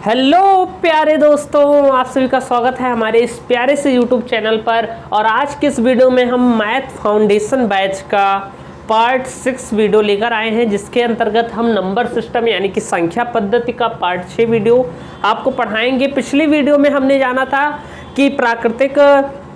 Hello प्यारे दोस्तों, आप सभी का स्वागत है हमारे इस प्यारे से यूट्यूब चैनल पर। और आज के इस वीडियो में हम मैथ फाउंडेशन बैच का पार्ट 6 वीडियो लेकर आए हैं, जिसके अंतर्गत हम नंबर सिस्टम यानी कि संख्या पद्धति का पार्ट 6 वीडियो आपको पढ़ाएंगे। पिछली वीडियो में हमने जाना था कि प्राकृतिक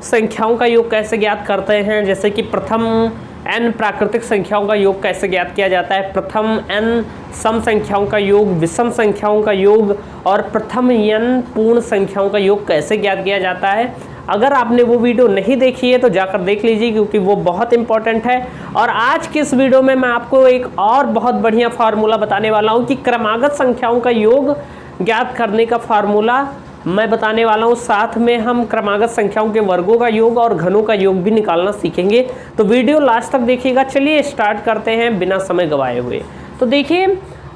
संख्याओं का योग कैसे ज्ञात करते हैं, जैसे कि प्रथम n प्राकृतिक संख्याओं का योग कैसे ज्ञात किया जाता है, प्रथम n सम संख्याओं का योग, विषम संख्याओं का योग और प्रथम n पूर्ण संख्याओं का योग कैसे ज्ञात किया जाता है। अगर आपने वो वीडियो नहीं देखी है तो जाकर देख लीजिए, क्योंकि वो बहुत इंपॉर्टेंट है। और आज के इस वीडियो में मैं आपको एक और बहुत बढ़िया फार्मूला बताने वाला हूँ कि क्रमागत संख्याओं का योग ज्ञात करने का फार्मूला मैं बताने वाला हूँ। साथ में हम क्रमागत संख्याओं के वर्गों का योग और घनों का योग भी निकालना सीखेंगे, तो वीडियो लास्ट तक देखिएगा। चलिए स्टार्ट करते हैं बिना समय गवाए हुए। तो देखिए,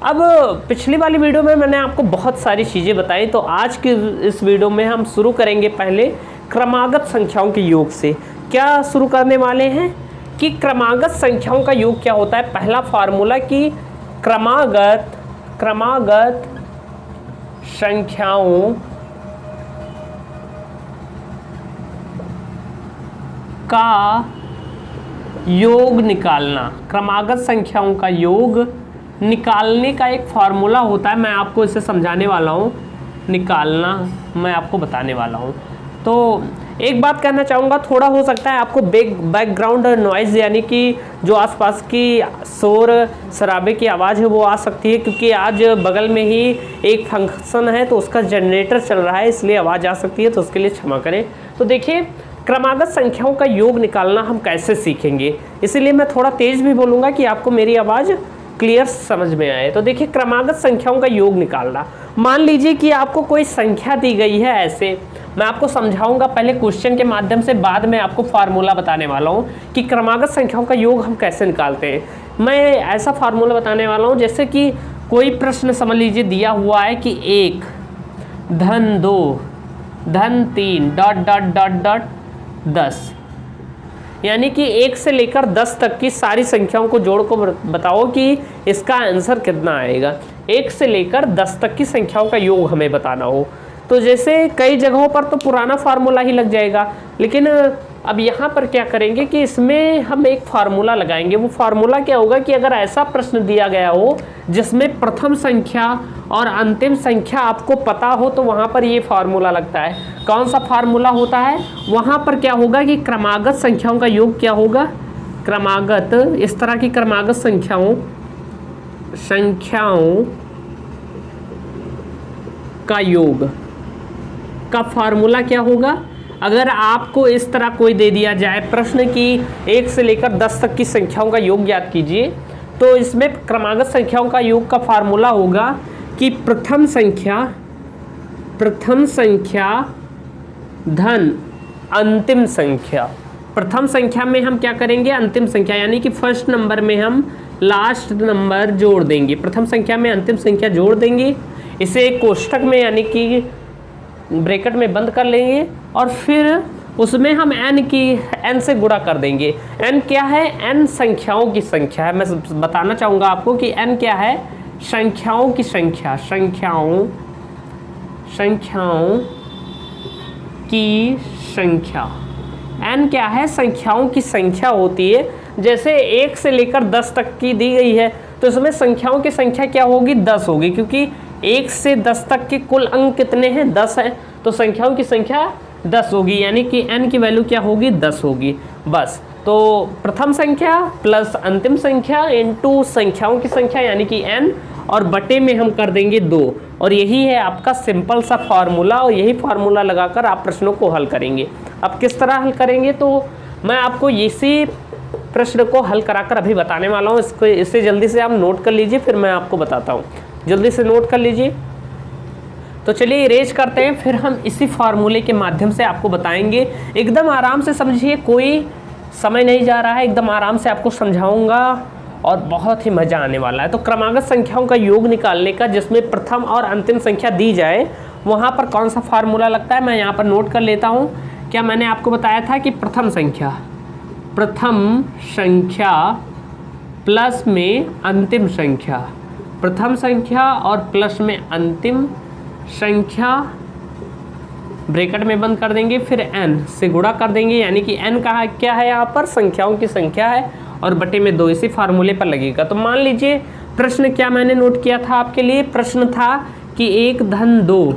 अब पिछली वाली वीडियो में मैंने आपको बहुत सारी चीज़ें बताई, तो आज की इस वीडियो में हम शुरू करेंगे पहले क्रमागत संख्याओं के योग से। क्या शुरू करने वाले हैं कि क्रमागत संख्याओं का योग क्या होता है। पहला फार्मूला कि क्रमागत संख्याओं का योग निकालना, क्रमागत संख्याओं का योग निकालने का एक फार्मूला होता है। मैं आपको इसे समझाने वाला हूँ, निकालना मैं आपको बताने वाला हूँ। तो एक बात कहना चाहूँगा, थोड़ा हो सकता है आपको बैकग्राउंड नॉइज़ यानी कि जो आसपास की शोर शराबे की आवाज़ है वो आ सकती है, क्योंकि आज बगल में ही एक फंक्शन है तो उसका जनरेटर चल रहा है, इसलिए आवाज़ आ सकती है, तो उसके लिए क्षमा करें। तो देखिए, क्रमागत संख्याओं का योग निकालना हम कैसे सीखेंगे, इसीलिए मैं थोड़ा तेज़ भी बोलूँगा कि आपको मेरी आवाज़ क्लियर समझ में आए। तो देखिए, क्रमागत संख्याओं का योग निकालना, मान लीजिए कि आपको कोई संख्या दी गई है। ऐसे मैं आपको समझाऊंगा पहले क्वेश्चन के माध्यम से, बाद में आपको फार्मूला बताने वाला हूँ कि क्रमागत संख्याओं का योग हम कैसे निकालते हैं। मैं ऐसा फार्मूला बताने वाला हूँ, जैसे कि कोई प्रश्न समझ लीजिए दिया हुआ है कि 1 धन 2 धन 3 डॉट डॉट डॉट डॉट 10, यानी कि 1 से लेकर 10 तक की सारी संख्याओं को जोड़ को बताओ कि इसका आंसर कितना आएगा। 1 से लेकर 10 तक की संख्याओं का योग हमें बताना हो, तो जैसे कई जगहों पर तो पुराना फार्मूला ही लग जाएगा, लेकिन अब यहाँ पर क्या करेंगे कि इसमें हम एक फार्मूला लगाएंगे। वो फार्मूला क्या होगा कि अगर ऐसा प्रश्न दिया गया हो जिसमें प्रथम संख्या और अंतिम संख्या आपको पता हो, तो वहाँ पर ये फार्मूला लगता है। कौन सा फार्मूला होता है वहाँ पर? क्या होगा कि क्रमागत संख्याओं का योग क्या होगा, क्रमागत, इस तरह की क्रमागत संख्याओं का योग का फार्मूला क्या होगा। अगर आपको इस तरह कोई दे दिया जाए प्रश्न की 1 से लेकर 10 तक की संख्याओं का योग ज्ञात कीजिए, तो इसमें क्रमागत संख्याओं का योग का फार्मूला होगा कि प्रथम संख्या धन अंतिम संख्या। प्रथम संख्या में हम क्या करेंगे, अंतिम संख्या, यानी कि फर्स्ट नंबर में हम लास्ट नंबर जोड़ देंगे, प्रथम संख्या में अंतिम संख्या जोड़ देंगे, इसे एक कोष्ठक में यानी कि ब्रैकेट में बंद कर लेंगे, और फिर उसमें हम n से गुणा कर देंगे। n क्या है, n संख्याओं की संख्या है। मैं बताना चाहूँगा आपको कि n क्या है, संख्याओं की संख्या, संख्याओं की संख्या। n क्या है, संख्याओं की संख्या होती है। जैसे 1 से लेकर 10 तक की दी गई है, तो इसमें संख्याओं की संख्या क्या होगी, 10 होगी, क्योंकि 1 से 10 तक के कुल अंक कितने हैं, 10 है, तो संख्याओं की संख्या 10 होगी, यानी कि n की वैल्यू क्या होगी, 10 होगी। बस, तो प्रथम संख्या प्लस अंतिम संख्या इनटू संख्याओं की संख्या यानी कि n, और बटे में हम कर देंगे 2, और यही है आपका सिंपल सा फार्मूला। और यही फार्मूला लगाकर आप प्रश्नों को हल करेंगे। अब किस तरह हल करेंगे, तो मैं आपको इसी प्रश्न को हल कराकर अभी बताने वाला हूँ। इसे जल्दी से आप नोट कर लीजिए, फिर मैं आपको बताता हूँ। जल्दी से नोट कर लीजिए। तो चलिए इरेज करते हैं, फिर हम इसी फार्मूले के माध्यम से आपको बताएंगे। एकदम आराम से समझिए, कोई समय नहीं जा रहा है, एकदम आराम से आपको समझाऊंगा और बहुत ही मज़ा आने वाला है। तो क्रमागत संख्याओं का योग निकालने का, जिसमें प्रथम और अंतिम संख्या दी जाए, वहाँ पर कौन सा फार्मूला लगता है, मैं यहाँ पर नोट कर लेता हूँ। क्या मैंने आपको बताया था कि प्रथम संख्या प्लस में अंतिम संख्या, प्रथम संख्या और प्लस में अंतिम संख्या ब्रैकेट में बंद कर देंगे, फिर n से गुणा कर देंगे, यानी कि n कहा क्या है यहाँ पर संख्याओं की संख्या है और बटे में 2 इसी फार्मूले पर लगेगा। तो मान लीजिए प्रश्न क्या मैंने नोट किया था आपके लिए, प्रश्न था कि 1 धन 2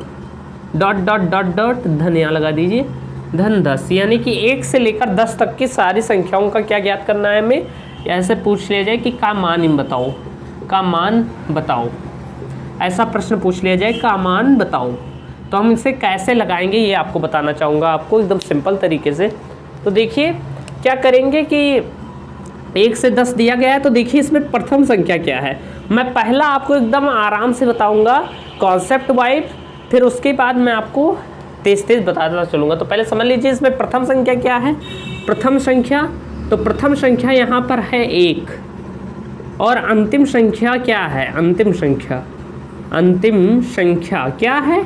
डॉट डॉट डॉट डॉट धन, यहाँ लगा दीजिए धन 10, यानी कि 1 से लेकर 10 तक की सारी संख्याओं का क्या ज्ञात करना है हमें। ऐसे पूछ लिया जाए कि का मान बताओ, का मान बताओ, ऐसा प्रश्न पूछ लिया जाए का मान बताओ, तो हम इसे कैसे लगाएंगे ये आपको बताना चाहूँगा आपको एकदम सिंपल तरीके से। तो देखिए क्या करेंगे कि 1 से 10 दिया गया है, तो देखिए इसमें प्रथम संख्या क्या है। मैं पहला आपको एकदम आराम से बताऊंगा कॉन्सेप्ट वाइज, फिर उसके बाद मैं आपको तेज तेज बताता चलूँगा। तो पहले समझ लीजिए इसमें प्रथम संख्या क्या है। प्रथम संख्या, तो प्रथम संख्या यहाँ पर है 1 और अंतिम संख्या क्या है, अंतिम संख्या, अंतिम संख्या क्या है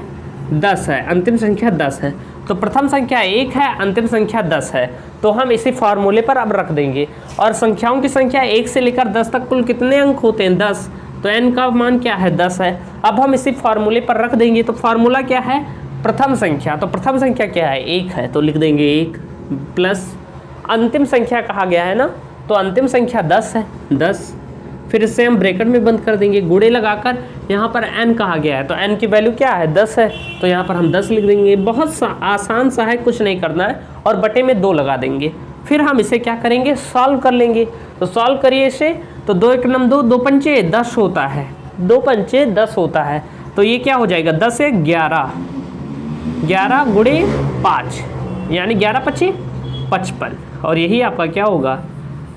10 है, अंतिम संख्या 10 है। तो प्रथम संख्या 1 है, अंतिम संख्या 10 है, तो हम इसी फार्मूले पर अब रख देंगे। और संख्याओं की संख्या 1 से लेकर 10 तक कुल कितने अंक होते हैं 10, तो n का मान क्या है 10 है। अब हम इसी फार्मूले पर रख देंगे। तो फार्मूला क्या है, प्रथम संख्या, तो प्रथम संख्या क्या है 1 है, तो लिख देंगे 1 प्लस अंतिम संख्या कहा गया है ना, तो अंतिम संख्या 10 है 10, फिर इससे हम ब्रैकेट में बंद कर देंगे गुणे लगाकर। यहाँ पर n कहा गया है, तो n की वैल्यू क्या है 10 है, तो यहाँ पर हम 10 लिख देंगे। बहुत आसान सा है, कुछ नहीं करना है, और बटे में 2 लगा देंगे। फिर हम इसे क्या करेंगे, सॉल्व कर लेंगे। तो सॉल्व करिए इसे, तो 2 1 9 2, 2 पंचे 10 होता है, 2 पंचे 10 होता है, तो ये क्या हो जाएगा 10 है 11, 11 गुणे 5 यानी 11 पच्चीस 55, और यही आपका क्या होगा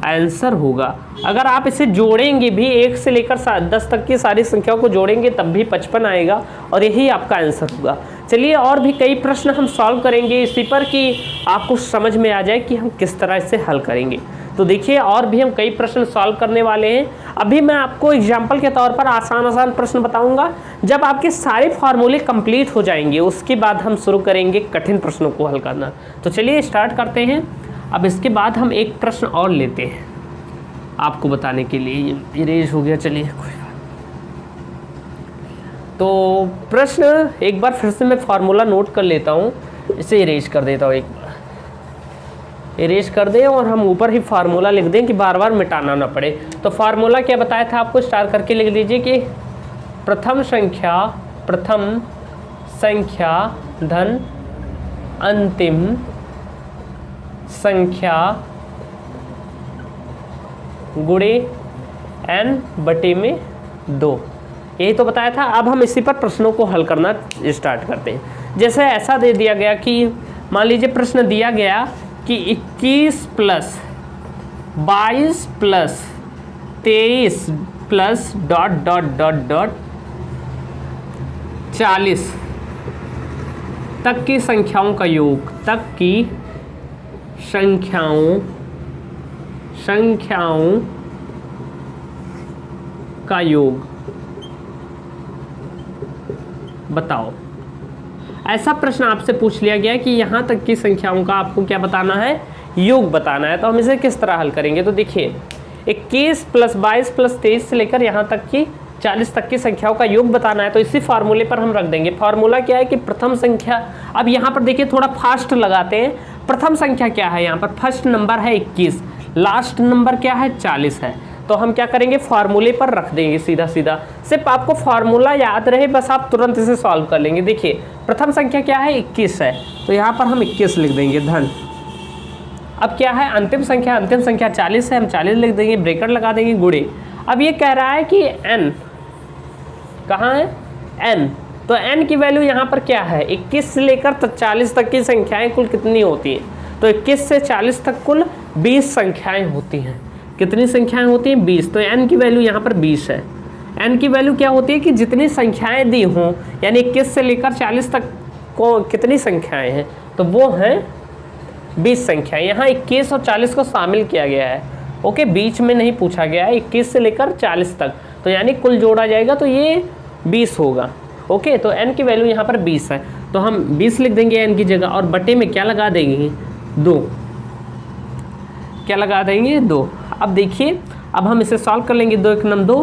आंसर होगा। अगर आप इसे जोड़ेंगे भी 1 से लेकर 10 तक की सारी संख्याओं को जोड़ेंगे तब भी 55 आएगा, और यही आपका आंसर होगा। चलिए और भी कई प्रश्न हम सॉल्व करेंगे इसी पर कि आपको समझ में आ जाए कि हम किस तरह इसे हल करेंगे। तो देखिए और भी हम कई प्रश्न सॉल्व करने वाले हैं। अभी मैं आपको एग्जाम्पल के तौर पर आसान आसान प्रश्न बताऊंगा। जब आपके सारे फार्मूले कंप्लीट हो जाएंगे उसके बाद हम शुरू करेंगे कठिन प्रश्नों को हल करना। तो चलिए स्टार्ट करते हैं। अब इसके बाद हम एक प्रश्न और लेते हैं आपको बताने के लिए। ये इरेज हो गया, चलिए कोई बात। तो प्रश्न एक बार फिर से मैं फार्मूला नोट कर लेता हूँ, इसे इरेज कर देता हूँ, एक बार इरेज कर दें और हम ऊपर ही फार्मूला लिख दें कि बार बार मिटाना ना पड़े। तो फार्मूला क्या बताया था आपको, स्टार करके लिख लीजिए कि प्रथम संख्या धन अंतिम संख्या गुणे n बटे में 2, यही तो बताया था। अब हम इसी पर प्रश्नों को हल करना स्टार्ट करते हैं। जैसे ऐसा दे दिया गया कि मान लीजिए प्रश्न दिया गया कि 21 plus 22 plus 23 plus dot dot dot dot 40 तक की संख्याओं का योग, तक की संख्याओं का योग बताओ। ऐसा प्रश्न आपसे पूछ लिया गया कि यहाँ तक की संख्याओं का आपको क्या बताना है, योग बताना है। तो हम इसे किस तरह हल करेंगे, तो देखिए 21 प्लस 22 प्लस 23 से लेकर यहाँ तक की 40 तक की संख्याओं का योग बताना है। तो इसी फार्मूले पर हम रख देंगे। फार्मूला क्या है कि प्रथम संख्या, अब यहाँ पर देखिए थोड़ा फास्ट लगाते हैं। प्रथम संख्या क्या है, यहाँ पर फर्स्ट नंबर है 21, लास्ट नंबर क्या है 40 है। तो हम क्या करेंगे, फार्मूले पर रख देंगे सीधा सीधा। सिर्फ आपको फार्मूला याद रहे, बस आप तुरंत इसे सॉल्व कर लेंगे। देखिए प्रथम संख्या क्या है 21 है, तो यहाँ पर हम 21 लिख देंगे धन। अब क्या है अंतिम संख्या 40 है, हम 40 लिख देंगे, ब्रैकेट लगा देंगे गुणे। अब ये कह रहा है कि n कहाँ है, n, तो n की वैल्यू यहाँ पर क्या है 21 से लेकर 40 तक की संख्याएं कुल कितनी होती हैं, तो 21 से 40 तक कुल 20 संख्याएं होती हैं। कितनी संख्याएं होती हैं 20, तो n की वैल्यू यहाँ पर 20 है। n की वैल्यू क्या होती है कि जितनी संख्याएं दी हों, यानी 21 से लेकर 40 तक को कितनी संख्याएं हैं, तो वो हैं 20 संख्याएं। यहाँ 21 और 40 को शामिल किया गया है, ओके, बीच में नहीं पूछा गया है। 21 से लेकर 40 तक, तो यानी कुल जोड़ा जाएगा तो ये 20 होगा, ओके। तो n की वैल्यू यहाँ पर 20 है, तो हम 20 लिख देंगे n की जगह, और बटे में क्या लगा देंगे 2, क्या लगा देंगे 2। अब देखिए अब हम इसे सॉल्व कर लेंगे। 2 1 9 2,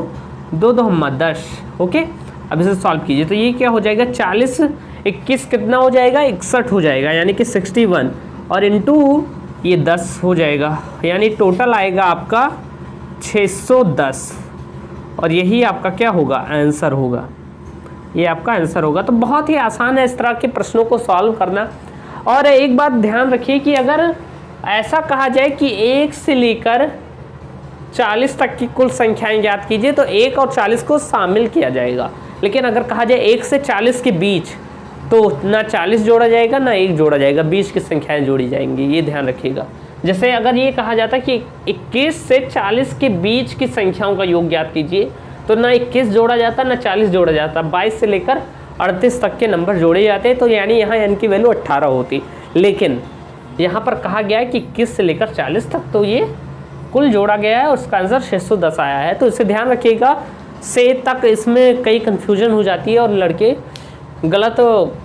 2 2 हम 10, ओके। अब इसे सॉल्व कीजिए तो ये क्या हो जाएगा 40 21 कितना हो जाएगा 61 हो जाएगा यानी कि 61 और इनटू ये 10 हो जाएगा यानी टोटल आएगा आपका 610 और यही आपका क्या होगा आंसर होगा, ये आपका आंसर होगा। तो बहुत ही आसान है इस तरह के प्रश्नों को सॉल्व करना। और एक बात ध्यान रखिए कि अगर ऐसा कहा जाए कि 1 से लेकर 40 तक की कुल संख्याएं ज्ञात कीजिए तो 1 और 40 को शामिल किया जाएगा, लेकिन अगर कहा जाए 1 से 40 के बीच तो ना 40 जोड़ा जाएगा ना 1 जोड़ा जाएगा, बीच की संख्याएं जोड़ी जाएंगी, ये ध्यान रखिएगा। जैसे अगर ये कहा जाता कि 21 से 40 के बीच की संख्याओं का योग ज्ञात कीजिए तो ना 21 जोड़ा जाता ना 40 जोड़ा जाता, 22 से लेकर 38 तक के नंबर जोड़े जाते तो यानी यहाँ n की वैल्यू 18 होती। लेकिन यहाँ पर कहा गया है कि 21 से लेकर 40 तक तो ये कुल जोड़ा गया है, उसका आंसर 610 आया है। तो इसे ध्यान रखिएगा, से तक इसमें कई कन्फ्यूजन हो जाती है और लड़के गलत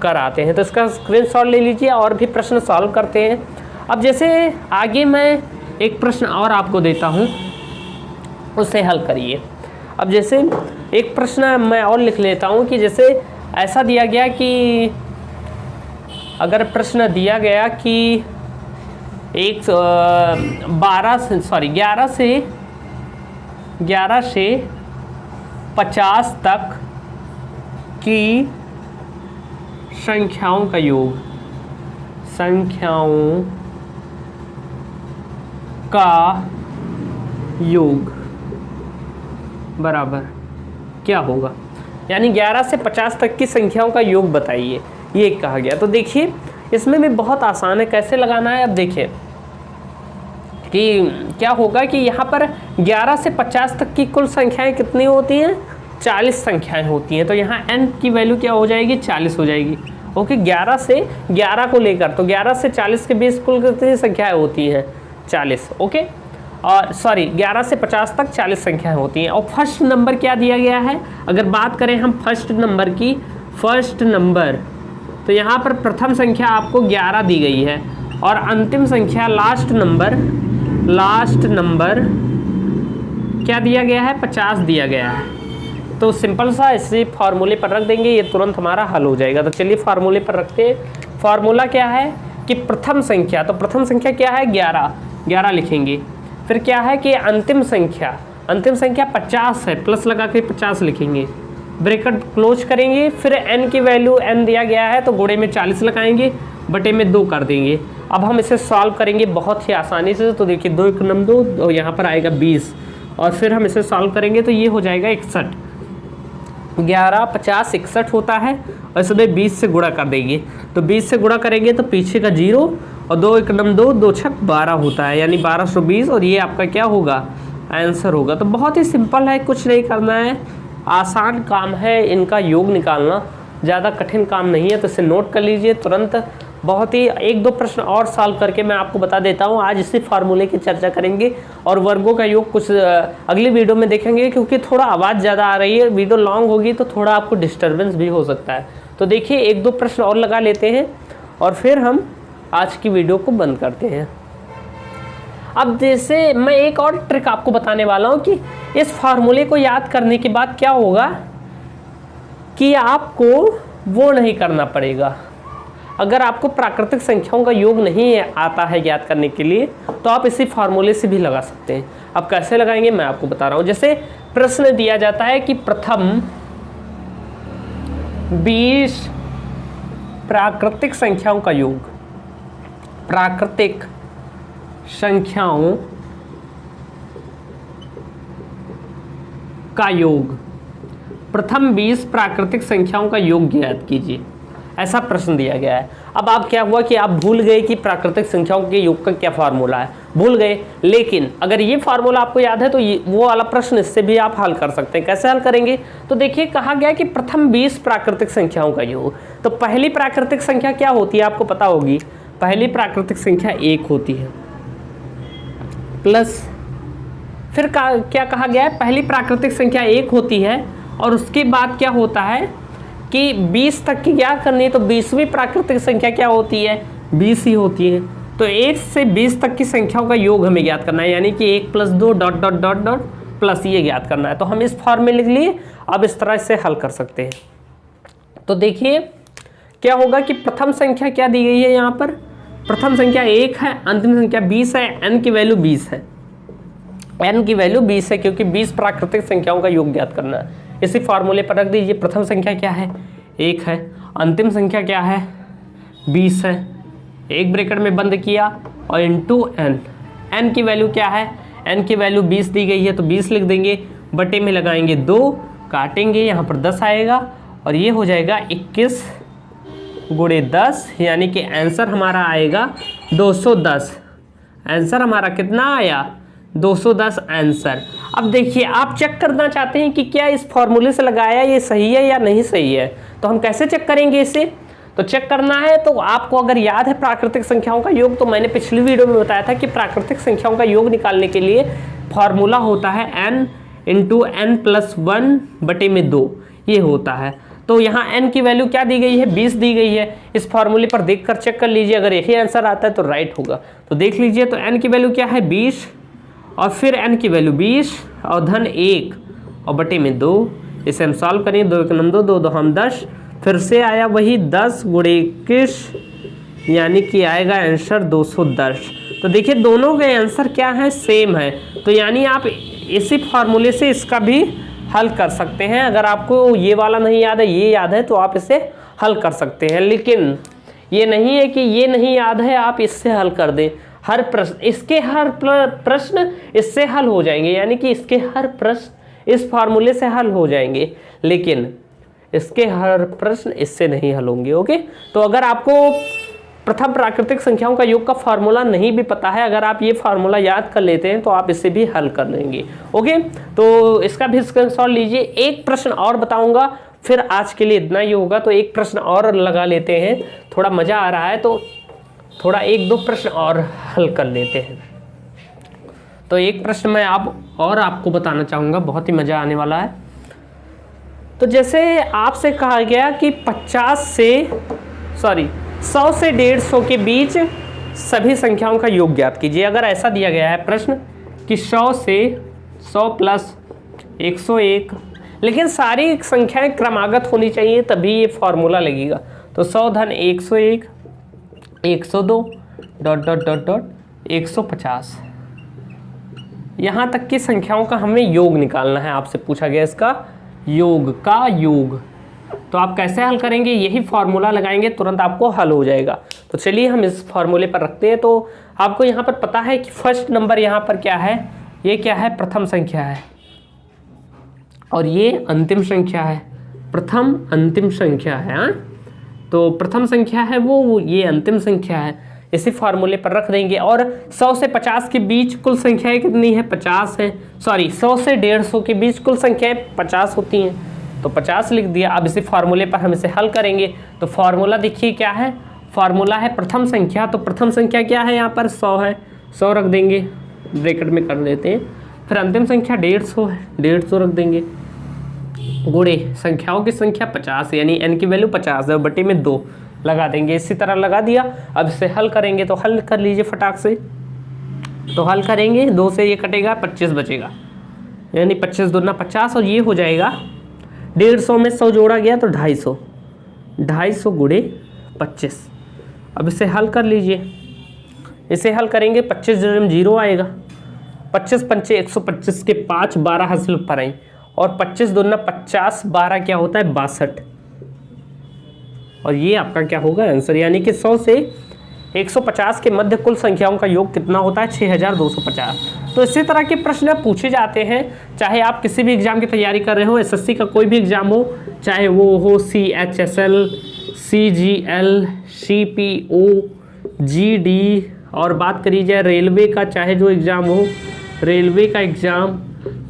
कर आते हैं। तो इसका स्क्रीनशॉट ले लीजिए और भी प्रश्न सॉल्व करते हैं। अब जैसे आगे मैं एक प्रश्न और आपको देता हूँ, उसे हल करिए। अब जैसे एक प्रश्न मैं और लिख लेता हूँ कि जैसे ऐसा दिया गया कि अगर प्रश्न दिया गया कि 11 से 50 तक की संख्याओं का योग, संख्याओं का योग बराबर क्या होगा, यानी 11 से 50 तक की संख्याओं का योग बताइए, ये कहा गया। तो देखिए इसमें भी बहुत आसान है, कैसे लगाना है। अब देखिए कि क्या होगा कि यहाँ पर 11 से 50 तक की कुल संख्याएं कितनी होती हैं, 40 संख्याएं होती हैं। तो यहाँ n की वैल्यू क्या हो जाएगी, 40 हो जाएगी। ओके, 11 से 11 को लेकर, तो 11 से 40 के बीच कुल कितनी संख्याएं होती हैं, 40। ओके, और सॉरी 11 से 50 तक 40 संख्याएं होती हैं। और फर्स्ट नंबर क्या दिया गया है, अगर बात करें हम फर्स्ट नंबर की, फर्स्ट नंबर तो यहाँ पर प्रथम संख्या आपको 11 दी गई है और अंतिम संख्या लास्ट नंबर क्या दिया गया है, 50 दिया गया है। तो सिंपल सा इसे फार्मूले पर रख देंगे, ये तुरंत हमारा हल हो जाएगा। तो चलिए फार्मूले पर रखते हैं। फार्मूला क्या है कि प्रथम संख्या, तो प्रथम संख्या क्या है 11 लिखेंगे। फिर क्या है कि अंतिम संख्या 50 है, प्लस लगा के 50 लिखेंगे, ब्रैकेट क्लोज करेंगे। फिर n की वैल्यू n दिया गया है तो गुणे में 40 लगाएंगे, बटे में 2 कर देंगे। अब हम इसे सॉल्व करेंगे बहुत ही आसानी से। तो देखिए 2 1 9 2 और यहाँ पर आएगा 20 और फिर हम इसे सॉल्व करेंगे तो ये हो जाएगा 61। 11 50 61 होता है और इसमें 20 से गुणा कर देंगे। तो 20 से गुणा करेंगे तो पीछे का 0 और 2 1 9 2 2 6 12 होता है, यानी 1220 और ये आपका क्या होगा, आंसर होगा। तो बहुत ही सिंपल है, कुछ नहीं करना है, आसान काम है इनका योग निकालना, ज़्यादा कठिन काम नहीं है। तो इसे नोट कर लीजिए तुरंत। बहुत ही 1-2 प्रश्न और सॉल्व करके मैं आपको बता देता हूँ। आज इसी फार्मूले की चर्चा करेंगे और वर्गों का योग कुछ अगली वीडियो में देखेंगे, क्योंकि थोड़ा आवाज़ ज़्यादा आ रही है, वीडियो लॉन्ग होगी तो थोड़ा आपको डिस्टर्बेंस भी हो सकता है। तो देखिए 1-2 प्रश्न और लगा लेते हैं और फिर हम आज की वीडियो को बंद करते हैं। अब जैसे मैं एक और ट्रिक आपको बताने वाला हूँ कि इस फार्मूले को याद करने के बाद क्या होगा कि आपको वो नहीं करना पड़ेगा। अगर आपको प्राकृतिक संख्याओं का योग नहीं आता है याद करने के लिए तो आप इसी फार्मूले से भी लगा सकते हैं। अब कैसे लगाएंगे मैं आपको बता रहा हूँ। जैसे प्रश्न दिया जाता है कि प्रथम 20 प्राकृतिक संख्याओं का योग, प्राकृतिक संख्याओं का योग, प्रथम 20 प्राकृतिक संख्याओं का योग ज्ञात कीजिए, ऐसा प्रश्न दिया गया है। अब आप क्या हुआ कि आप भूल गए कि प्राकृतिक संख्याओं के योग का क्या फार्मूला है, भूल गए। लेकिन अगर ये फार्मूला आपको याद है तो ये वो वाला प्रश्न इससे भी आप हल कर सकते हैं। कैसे हल करेंगे, तो देखिए कहा गया कि प्रथम 20 प्राकृतिक संख्याओं का योग। तो पहली प्राकृतिक संख्या क्या होती है आपको पता होगी, पहली प्राकृतिक संख्या 1 होती है, प्लस फिर क्या कहा गया है, पहली प्राकृतिक संख्या 1 होती है और उसके बाद क्या होता है कि 20 तक की ज्ञात करनी है तो 20वीं प्राकृतिक संख्या क्या होती है, 20 ही होती है। तो 1 से 20 तक की संख्याओं का योग हमें ज्ञात करना है, यानी कि 1 + 2 ... प्लस ये ज्ञात करना है। तो हम इस फॉर्म में लिख लिए, अब इस तरह से हल कर सकते हैं। तो देखिए क्या होगा कि प्रथम संख्या क्या दी गई है, यहाँ पर प्रथम संख्या 1 है, अंतिम संख्या 20 है, n की वैल्यू 20 है, n की वैल्यू 20 है क्योंकि 20 प्राकृतिक संख्याओं का योग ज्ञात करना है। इसी फार्मूले पर रख दीजिए। प्रथम संख्या क्या है, 1 है, अंतिम संख्या क्या है, 20 है, एक ब्रैकेट में बंद किया और इनटू n, n की वैल्यू क्या है, n की वैल्यू 20 दी गई है तो 20 लिख देंगे, बटे में लगाएंगे 2, काटेंगे यहाँ पर 10 आएगा और ये हो जाएगा 21 गुणे 10, यानी कि आंसर हमारा आएगा 210। आंसर हमारा कितना आया, 210 आंसर। अब देखिए आप चेक करना चाहते हैं कि क्या इस फॉर्मूले से लगाया ये सही है या नहीं सही है, तो हम कैसे चेक करेंगे इसे। तो चेक करना है तो आपको अगर याद है प्राकृतिक संख्याओं का योग, तो मैंने पिछली वीडियो में बताया था कि प्राकृतिक संख्याओं का योग निकालने के लिए फॉर्मूला होता है n इंटू n प्लस 1 बटे में 2, ये होता है। तो यहाँ n की वैल्यू क्या दी गई है, 20 दी गई है। इस फॉर्मूले पर देखकर चेक कर लीजिए, अगर यही आंसर आता है तो राइट होगा। तो देख लीजिए, तो n की वैल्यू क्या है 20 और फिर n की वैल्यू 20 और धन 1 और बटे में 2। इसे हम सॉल्व करें, 2 1 2 2 2 हम 10, फिर से आया वही 10 गुणे 21, यानी कि आएगा आंसर 210। तो देखिए दोनों के आंसर क्या है, सेम है। तो यानी आप इसी फार्मूले से इसका भी हल कर सकते हैं। अगर आपको ये वाला नहीं याद है, ये याद है, तो आप इसे हल कर सकते हैं। लेकिन ये नहीं है कि ये नहीं याद है आप इससे हल कर दें। हर प्रश्न, इसके हर प्रश्न इससे हल हो जाएंगे, यानी कि इसके हर प्रश्न इस फार्मूले से हल हो जाएंगे, लेकिन इसके हर प्रश्न इससे नहीं हल होंगे। ओके, तो अगर आपको प्रथम प्राकृतिक संख्याओं का योग का फार्मूला नहीं भी पता है, अगर आप ये फार्मूला याद कर लेते हैं तो आप इसे भी हल कर लेंगे। ओके, तो इसका भी स्क्रीनशॉट लीजिए। एक प्रश्न और बताऊंगा, फिर आज के लिए इतना ही होगा। तो एक प्रश्न और लगा लेते हैं, थोड़ा मजा आ रहा है तो थोड़ा 1-2 प्रश्न और हल कर लेते हैं। तो एक प्रश्न मैं आपको बताना चाहूँगा, बहुत ही मज़ा आने वाला है। तो जैसे आपसे कहा गया कि 100 से 150 के बीच सभी संख्याओं का योग ज्ञात कीजिए। अगर ऐसा दिया गया है प्रश्न कि 100 से 100 प्लस 101, लेकिन सारी संख्याएं क्रमागत होनी चाहिए तभी ये फॉर्मूला लगेगा। तो 100 धन 101, 102 डॉट डॉट डॉट डॉट 150, यहाँ तक की संख्याओं का हमें योग निकालना है। आपसे पूछा गया इसका योग का योग, तो आप कैसे हल करेंगे, यही फार्मूला लगाएंगे, तुरंत आपको हल हो जाएगा। तो चलिए हम इस फार्मूले पर रखते हैं। तो आपको यहाँ पर पता है कि फर्स्ट नंबर यहाँ पर क्या है, ये क्या है, प्रथम संख्या है और ये अंतिम संख्या है। प्रथम अंतिम संख्या है, हाँ? तो प्रथम संख्या है वो ये अंतिम संख्या है। इसी फार्मूले पर रख देंगे। और 100 से 50 के बीच कुल संख्याएं कितनी है, 50 है। 100 से 150 के बीच कुल संख्याएं 50 होती हैं, तो 50 लिख दिया। अब इसी फार्मूले पर हम इसे हल करेंगे। तो फार्मूला देखिए क्या है, फार्मूला है प्रथम संख्या। तो प्रथम संख्या क्या है, यहाँ पर 100 है, 100 रख देंगे, ब्रैकेट में कर लेते हैं। फिर अंतिम संख्या 150 है, 150 रख देंगे, गुणे संख्याओं की संख्या 50, यानी n की वैल्यू 50 है, बटे में 2 लगा देंगे। इसी तरह लगा दिया। अब इसे हल करेंगे, तो हल कर लीजिए फटाक से। तो हल करेंगे, 2 से ये कटेगा, 25 बचेगा, यानी 25 दूना 50 और ये हो जाएगा 150 में 100 जोड़ा गया तो 250, 250 गुणे 25। अब इसे हल कर लीजिए। इसे हल करेंगे, 25 जन्म 0 आएगा, 25 पंचे 125 के 5 12 हासिल पर आई, और 25 दूना 50, 12 क्या होता है 62, और ये आपका क्या होगा आंसर। यानी कि 100 से 150 के मध्य कुल संख्याओं का योग कितना होता है, 6250। तो इसी तरह के प्रश्न पूछे जाते हैं, चाहे आप किसी भी एग्जाम की तैयारी कर रहे हो, एसएससी का कोई भी एग्जाम हो, चाहे वो हो CHSL, CGL, CPO, GD, और बात करी जाए रेलवे का, चाहे जो एग्ज़ाम हो, रेलवे का एग्ज़ाम,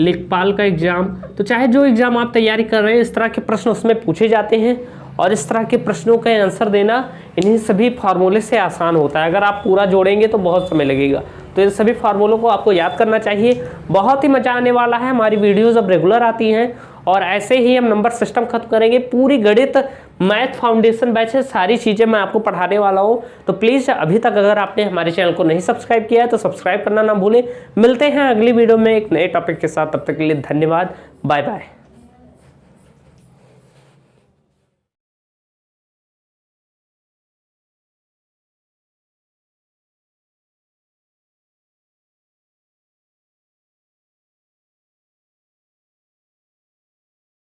लेखपाल का एग्ज़ाम, तो चाहे जो एग्ज़ाम आप तैयारी कर रहे हैं, इस तरह के प्रश्न उसमें पूछे जाते हैं। और इस तरह के प्रश्नों का आंसर देना इन्हीं सभी फार्मूले से आसान होता है। अगर आप पूरा जोड़ेंगे तो बहुत समय लगेगा। तो इन सभी फार्मूलों को आपको याद करना चाहिए। बहुत ही मज़ा आने वाला है। हमारी वीडियोस अब रेगुलर आती हैं और ऐसे ही हम नंबर सिस्टम खत्म करेंगे। पूरी गणित मैथ फाउंडेशन बैच है, सारी चीज़ें मैं आपको पढ़ाने वाला हूँ। तो प्लीज़ अभी तक अगर आपने हमारे चैनल को नहीं सब्सक्राइब किया है तो सब्सक्राइब करना ना भूलें। मिलते हैं अगली वीडियो में एक नए टॉपिक के साथ, तब तक के लिए धन्यवाद, बाय बाय।